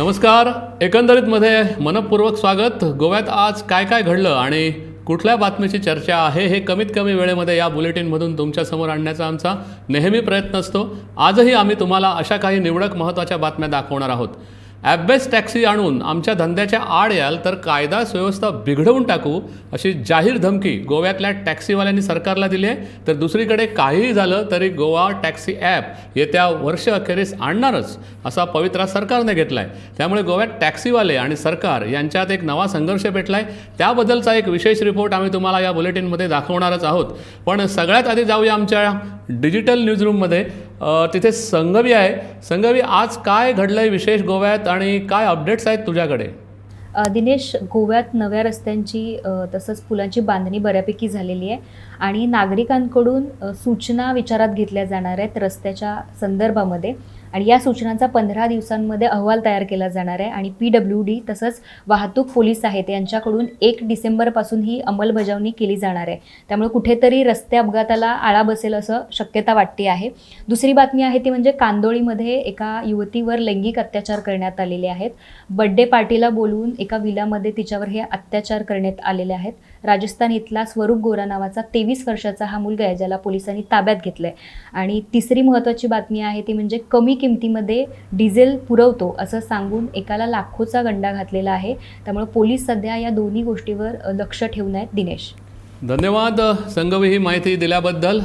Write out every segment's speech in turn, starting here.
नमस्कार. एकंदरीतमध्ये मनपूर्वक स्वागत. गोव्यात आज काय काय घडलं आणि कुठल्या बातमीची चर्चा आहे हे कमीत कमी वेळेमध्ये या बुलेटिनमधून तुमच्यासमोर आणण्याचा आमचा नेहमी प्रयत्न असतो. आजही आम्ही तुम्हाला अशा काही निवडक महत्त्वाच्या बातम्या दाखवणार आहोत. ॲप-बेस्ड टॅक्सी आणून आमच्या धंद्याच्या आड याल तर कायदा सुव्यवस्था बिघडवून टाकू अशी जाहीर धमकी गोव्यातल्या टॅक्सीवाल्यांनी सरकारला दिली आहे. तर दुसरीकडे काहीही झालं तरी गोवा टॅक्सी ॲप येत्या वर्ष अखेरीस आणणारच असा पवित्रा सरकारने घेतला आहे. त्यामुळे गोव्यात टॅक्सीवाले आणि सरकार यांच्यात एक नवा संघर्ष पेटला आहे. त्याबद्दलचा एक विशेष रिपोर्ट आम्ही तुम्हाला या बुलेटिनमध्ये दाखवणारच आहोत. पण सगळ्यात आधी जाऊया आमच्या डिजिटल न्यूजरूममध्ये. तिथे संघवी आहे. संघवी, आज काय घडलंय विशेष गोव्यात आणि काय अपडेट्स आहेत तुझ्याकडे? दिनेश, गोव्यात नव्या रस्त्यांची तसंच पुलांची बांधणी बऱ्यापैकी झालेली आहे आणि नागरिकांकडून सूचना विचारात घेतल्या जाणार आहेत रस्त्याच्या संदर्भामध्ये आणि या सूचनांचा 15 दिवसांमध्ये अहवाल तयार केला जाणार आहे आणि PWD तसंच वाहतूक पोलीस आहेत यांच्याकडून 1 डिसेंबरपासून ही अंमलबजावणी केली जाणार आहे. त्यामुळे कुठेतरी रस्ते अपघाताला आळा बसेल असं शक्यता वाटते आहे. दुसरी बातमी आहे ती म्हणजे कांदोळीमध्ये एका युवतीवर लैंगिक अत्याचार करण्यात आलेले आहेत. बर्थडे पार्टीला बोलवून एका विलामध्ये तिच्यावर हे अत्याचार करण्यात आलेले आहेत. राजस्थान इथला स्वरूप गोरा नावाचा 23 वर्षाचा हा मुलगा आहे ज्याला पोलिसांनी ताब्यात घेतलंय. आणि तिसरी महत्त्वाची बातमी आहे ती म्हणजे कमी किमतीमध्ये डिझेल पुरवतो असं सांगून एकाला लाखोचा गंडा घातलेला आहे. त्यामुळे पोलीस सध्या या दोन्ही गोष्टीवर लक्ष ठेवून आहेत. दिनेश, धन्यवाद संघवी ही माहिती दिल्याबद्दल.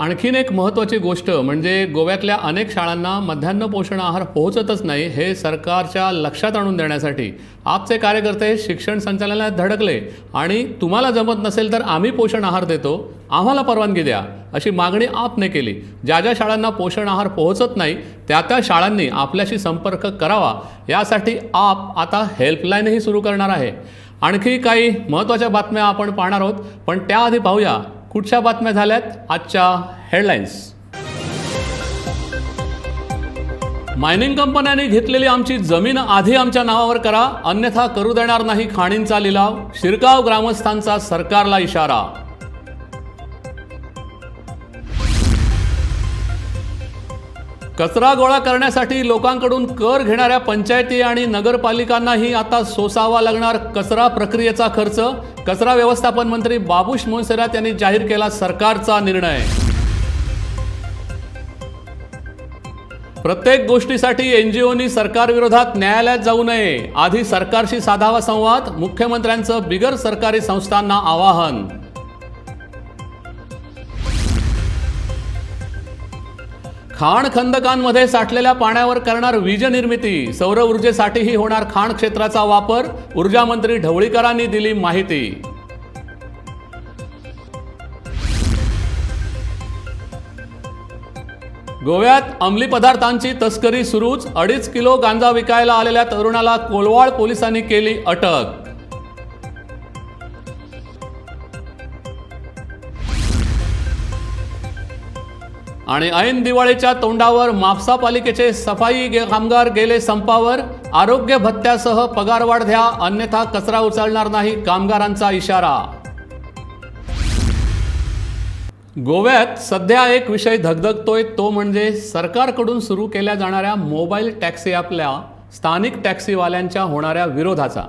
आणखीन एक महत्त्वाची गोष्ट म्हणजे गोव्यातल्या अनेक शाळांना मध्यान्ह पोषण आहार पोहोचतच नाही हे सरकारच्या लक्षात आणून देण्यासाठी आपचे कार्यकर्ते शिक्षण संचालनालयात धडकले आणि तुम्हाला जमत नसेल तर आम्ही पोषण आहार देतो, आम्हाला परवानगी द्या अशी मागणी आपने केली. ज्या ज्या शाळांना पोषण आहार पोहोचत नाही त्या त्या शाळांनी आपल्याशी संपर्क करावा. यासाठी आप आता हेल्पलाईनही सुरू करणार आहे. आणखी काही महत्त्वाच्या बातम्या आपण पाहणार आहोत, पण त्याआधी पाहूया कुठच्या बातम्या झाल्यात आजच्या हेडलाईन्स. मायनिंग कंपन्यांनी घेतलेली आमची जमीन आधी आमच्या नावावर करा, अन्यथा करू देणार नाही खाणींचा लिलाव. शिरकाव ग्रामस्थांचा सरकारला इशारा. कचरा गोळा करण्यासाठी लोकांकडून कर घेणाऱ्या पंचायती आणि नगरपालिकांनाही आता सोसावा लागणार कचरा प्रक्रियेचा खर्च. कचरा व्यवस्थापन मंत्री बाबुश मोन्सेरात यांनी जाहीर केला सरकारचा निर्णय. प्रत्येक गोष्टीसाठी NGOनी सरकारविरोधात न्यायालयात जाऊ नये, आधी सरकारशी साधावा संवाद. मुख्यमंत्र्यांचं बिगर सरकारी संस्थांना आवाहन. खाण खंदकांमध्ये साठलेल्या पाण्यावर करणार वीज निर्मिती. सौर ऊर्जेसाठीही होणार खाण क्षेत्राचा वापर. ऊर्जा मंत्री ढवळीकरांनी दिली माहिती. गोव्यात अंमली पदार्थांची तस्करी सुरूच. 2.5 किलो गांजा विकायला आलेल्या तरुणाला कोलवाळ पोलिसांनी केली अटक. आणि ऐन दिवाळीच्या तोंडावर म्हापसा पालिकेचे सफाई कामगार गेले संपावर. आरोग्य भत्त्यासह पगारवाढ द्या, अन्यथा कचरा उचलणार नाही, कामगारांचा इशारा. गोव्यात सध्या एक विषय धगधगतोय तो म्हणजे सरकारकडून सुरू केल्या जाणाऱ्या मोबाईल टॅक्सी ॲपला स्थानिक टॅक्सीवाल्यांच्या होणाऱ्या विरोधाचा.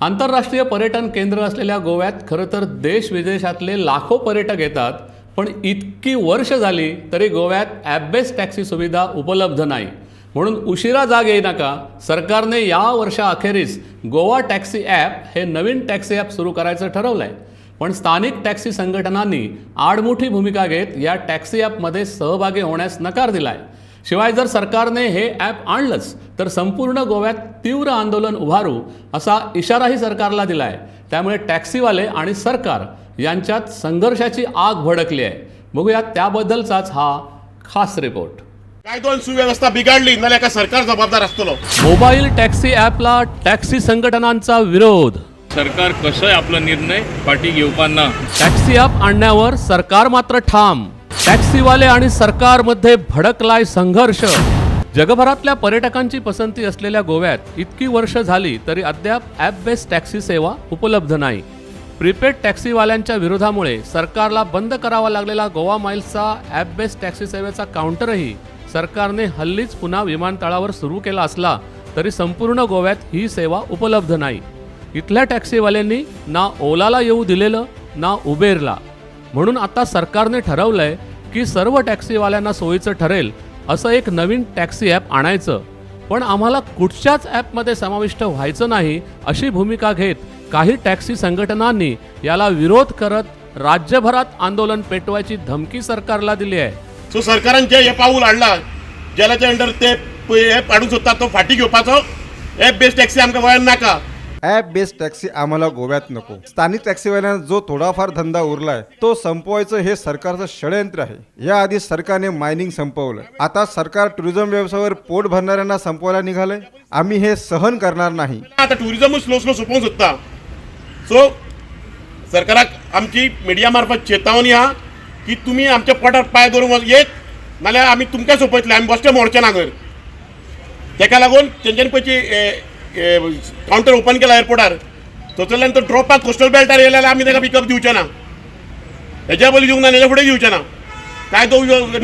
आंतरराष्ट्रीय पर्यटन केंद्र असलेल्या गोव्यात खरं तर देश विदेशातले लाखो पर्यटक येतात, पण इतकी वर्ष झाली तरी गोव्यात ॲप-बेस्ड टॅक्सी सुविधा उपलब्ध नाही. म्हणून उशिरा जाग येई नका, सरकारने या वर्षाअखेरीस गोवा टॅक्सी ॲप हे नवीन टॅक्सी ॲप सुरू करायचं ठरवलं आहे. पण स्थानिक टॅक्सी संघटनांनी आडमुठी भूमिका घेत या टॅक्सी ॲपमध्ये सहभागी होण्यास नकार दिला आहे. शिवाय जर सरकारने हे ॲप आणलंच तर संपूर्ण गोव्यात तीव्र आंदोलन उभारू असा इशाराही सरकारला दिला आहे. त्यामुळे टॅक्सीवाले आणि सरकार यांच्यात संघर्षाची आग भडकली आहे. बघूया त्याबद्दलचाच हा खास रिपोर्ट. कायदो सुव्यवस्था बिघडली नाल्यार का सरकार जबाबदार असतलो. मोबाईल टॅक्सी ॲपला टॅक्सी संघटनांचा विरोध. सरकार कसं आपला निर्णय पाठी घेवपाना. टॅक्सी ॲप आणण्यावर सरकार मात्र ठाम. टॅक्सीवाले आणि सरकारमध्ये भडकलाय संघर्ष. जगभरातल्या पर्यटकांची पसंती असलेल्या गोव्यात इतकी वर्ष झाली तरी अद्याप ॲप-बेस्ड टॅक्सी सेवा उपलब्ध नाही. प्रीपेड टॅक्सीवाल्यांच्या विरोधामुळे सरकारला बंद करावा लागलेला गोवा माइल्सचा ॲप-बेस्ड टॅक्सी सेवेचा काउंटरही सरकारने हल्लीच पुन्हा विमानतळावर सुरू केला असला तरी संपूर्ण गोव्यात ही सेवा उपलब्ध नाही. इथल्या टॅक्सीवाल्यांनी ना ओलाला येऊ दिलेलं ना उबेरला. म्हणून आता सरकारने ठरवलंय की सर्व टॅक्सीवाल्यांना सोयीचं ठरेल असं एक नवीन टॅक्सी ॲप आणायचं. पण आम्हाला कुठच्याच ॲपमध्ये समाविष्ट व्हायचं नाही अशी भूमिका घेत काही टॅक्सी संघटनांनी याला विरोध करत राज्यभरात आंदोलन पेटवायची धमकी सरकारला दिली आहे. सो सरकारान जे हे पाऊल हाडला ज्याच्या अंडर ते ॲप हाडूंक सोदता तो फाटी घेवपाचो. ॲप बेस्ड टॅक्सी आमकां गोंयांत नाका. ॲप बेस्ड टॅक्सी आम्हाला गोव्यात नको. स्थानिक टॅक्सीवाल्यांना जो थोडाफार धंदा उरलाय तो संपवायचं हे सरकारचं षडयंत्र आहे. याआधी सरकारने मायनिंग संपवलं. आता सरकार टुरिझम व्यवसायावर पोट भरणाऱ्यांना संपवायला निघालंय. आम्ही हे सहन करणार नाही. आता टुरिझमूच स्लो स्लो सोंपोवंक सोदता. सो सरकाराक आमची मिडिया मार्फत चेतावणी आहा की तुमी आमच्या पोटार पाय दवरूंक येत नाल्यार आमी तुमकां सोंपयतले. आमी बसचे मोडचे ना घर. तेका लागून तेंच्यांनी पयलीं कावंटर ओपन केला एअरपोर्टार. थंयसरल्यान तो ड्रॉपाक कोस्टल बेल्टार येयले जाल्यार आमी ताका पिकअप दिवचे ना. हेज्या पयलीं दिवंक ना हेज्या फुडें दिवचे ना. काय तो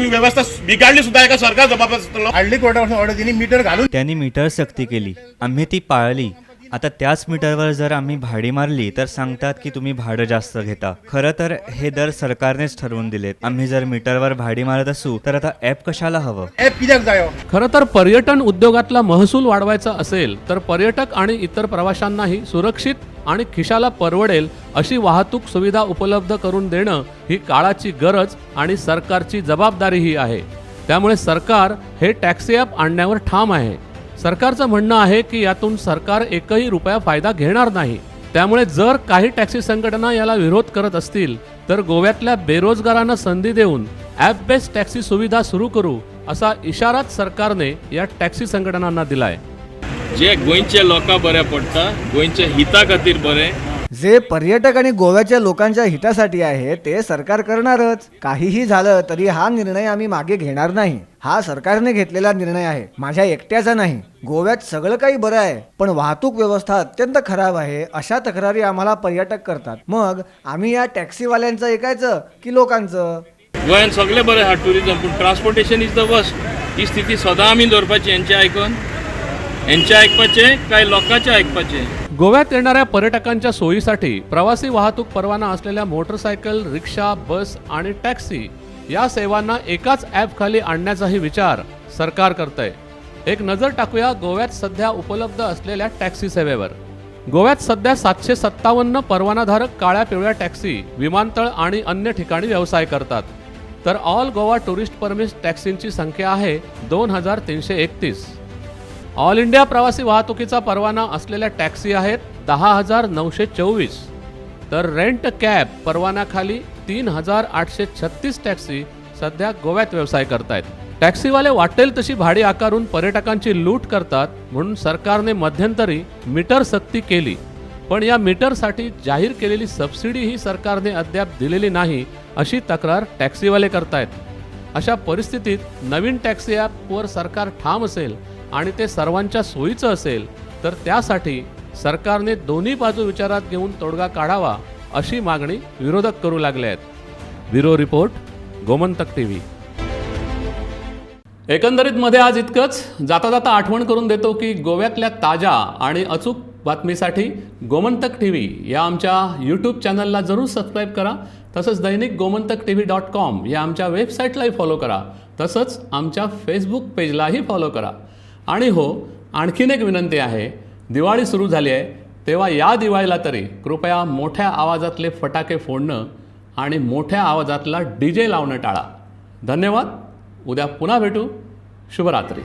वेवस्था बिगाडली सुद्धा एका सरकार जबाबदार आसतलो. हाडली कोर्टापासून ऑर्डर दिली मीटर घालून. त्यांनी मीटर सक्ती केली. आम्ही ती पाळली. आता त्याच मीटरवर जर आम्ही भाडी मारली तर सांगतात की तुम्ही भाडं जास्त घेता. खरं तर हे दर सरकारनेच ठरवून दिलेत. आम्ही जर मीटरवर भाडी मारत असू तर आता ॲप कशाला हवं? ॲप कित्याक जायो? खरं तर पर्यटन उद्योगातला महसूल वाढवायचा असेल तर पर्यटक आणि इतर प्रवाशांनाही सुरक्षित आणि खिशाला परवडेल अशी वाहतूक सुविधा उपलब्ध करून देणं ही काळाची गरज आणि सरकारची जबाबदारीही आहे. त्यामुळे सरकार हे टॅक्सी ॲप आणण्यावर ठाम आहे. सरकारचं म्हणणं आहे की यातून सरकार एकही रुपया फायदा घेणार नाही. त्यामुळे जर काही टॅक्सी संघटना याला विरोध करत असतील तर गोव्यातल्या बेरोजगारांना संधी देऊन ॲप बेस्ड टॅक्सी सुविधा सुरू करू असा इशाराच सरकारने या टॅक्सी संघटनांना दिलाय. जे गोंयचे लोकांक बरें पडटा, गोंयच्या हिता खातीर बरें, जे पर्यटक आणि गोव्याच्या लोकांच्या हितासाठी आहे ते सरकार करणारच. काहीही झालं तरी हा निर्णय आम्ही मागे घेणार नाही. हा सरकारने घेतलेला निर्णय आहे, माझ्या एकट्याचा नाही. गोव्यात सगळं काही बरं आहे पण वाहतूक व्यवस्था अत्यंत खराब आहे अशा तक्रारी आम्हाला पर्यटक करतात. मग आम्ही या टॅक्सीवाल्यांचं ऐकायचं की लोकांचं? गोंयांत सगळें बरें आहा टुरिझम, पूण ट्रान्सपोर्टेशन इज द वर्स्ट. ही स्थिती सदां आमी दवरपाची. हेंचें आयकून हेंचें आयकपाचें काय लोकांचें आयकपाचें? गोव्यात येणाऱ्या पर्यटकांच्या सोयीसाठी प्रवासी वाहतूक परवाना असलेल्या मोटरसायकल, रिक्षा, बस आणि टॅक्सी या सेवांना एकाच ॲप खाली आणण्याचाही विचार सरकार करतंय. एक नजर टाकूया गोव्यात सध्या उपलब्ध असलेल्या टॅक्सी सेवेवर. गोव्यात सध्या 757 परवानाधारक काळ्या पिवळ्या टॅक्सी विमानतळ आणि अन्य ठिकाणी व्यवसाय करतात. तर ऑल गोवा टुरिस्ट परमिट टॅक्सींची संख्या आहे 2331. ऑल इंडिया प्रवासी वाहतुकीचा परवाना असलेल्या टॅक्सी आहेत 10,924. तर रेंट कॅब परवान्याखाली 3,836 टॅक्सी सध्या गोव्यात व्यवसाय करतायत. टॅक्सीवाले वाटेल तशी भाडी आकारून पर्यटकांची लूट करतात म्हणून सरकारने मध्यंतरी मीटर सक्ती केली. पण या मीटरसाठी जाहीर केलेली सबसिडीही सरकारने अद्याप दिलेली नाही अशी तक्रार टॅक्सीवाले करतायत. अशा परिस्थितीत नवीन टॅक्सी ॲपवर सरकार ठाम असेल आणि ते सर्वांच्या सोयीचं असेल तर त्यासाठी सरकारने दोन्ही बाजू विचारात घेऊन तोडगा काढावा अशी मागणी विरोधक करू लागले आहेत. Bureau report, Gomantak TV. एकंदरीत मध्ये आज इतकंच. जाता जाता आठवण करून देतो की गोव्यातल्या ताज्या आणि अचूक बातमीसाठी गोमंतक टीव्ही या आमच्या यूट्यूब चॅनलला जरूर सबस्क्राईब करा. तसंच दैनिक गोमंतक TV.com या आमच्या वेबसाईटलाही फॉलो करा. तसंच आमच्या फेसबुक पेजलाही फॉलो करा. आणि हो, आणखीन एक विनंती आहे. दिवाळी सुरू झाली आहे तेव्हा या दिवाळीला तरी कृपया मोठ्या आवाजातले फटाके फोडणं आणि मोठ्या आवाजातला DJ लावणं टाळा. धन्यवाद. उद्या पुन्हा भेटू. शुभरात्री.